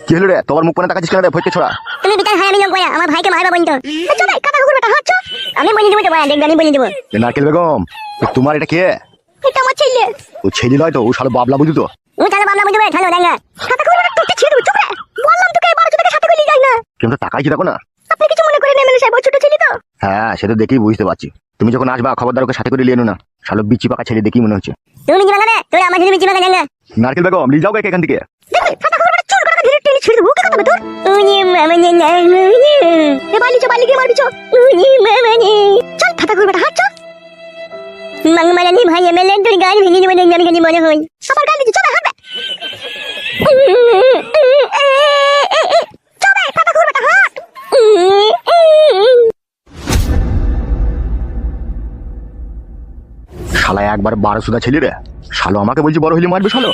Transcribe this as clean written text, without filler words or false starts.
কি হলো রে, তোমার মুখ কোনে তাকাচ্ছিস কেন রে ফটকে ছোড়া? তুমি বিকাল হয় আমি লোক বয়া আমার ভাইকে মারবা বলতো। চল ভাই কথা ঘুরবে হাত চল। আমি বলে দেবো তো বয়া দেখবি আমি বলে দেবো। নারকেল বেগম, তোমার এটা কে? এটা আমার ছেলে। ও ছেলে নয় তো, ও শালো বাবলা বুঝি তো। ও তাহলে বাবলা বুঝবে ঠালো ডাঙ্গা। কথা ঘুরবে তোকে ছেড়ে দেবো চুপ রে। বললাম তোকে এবার যদি সাথে করে যাই না। কিন্তু তাকাইছি দেখো না। আপনি কিছু মনে করেন এমএলএ সাহেব ছোট ছেলে তো। হ্যাঁ সে তো দেখেই বুঝতে পারছি। তুমি যখন আসবা খবরদার ওকে সাথে করে নিয়ে এনো না, শালো বিচি পাকা ছেলে দেখি মনে হচ্ছে। তুমি কি বাগানে তুই আমার ছেলে বিচি বাগানে ডাঙ্গা। নারকেল বেগম নিয়ে যাও এখান থেকে। দেখো কথা ঘুরবে চুল করে ধীরে টেনে ছেড়ে দেবো। কি কথা তোর? উনি মামনে না মুনি। এ বালি কে মারবি চো। উনি মামনে। চল কথা ঘুরবে হাত চল। মাংমারানি ভাই এমএলএ তোর গান ভেঙে দেবো দেখবি আমি কেন মনে হই। সবার গান দিচ্ছি চল হাঁটবে। চল কথা ঘুরবে হাত। শালা একবার 12 সুদা ছেলে রে, শালো আমাকে বলছি বড় হইলে মারবে শালো।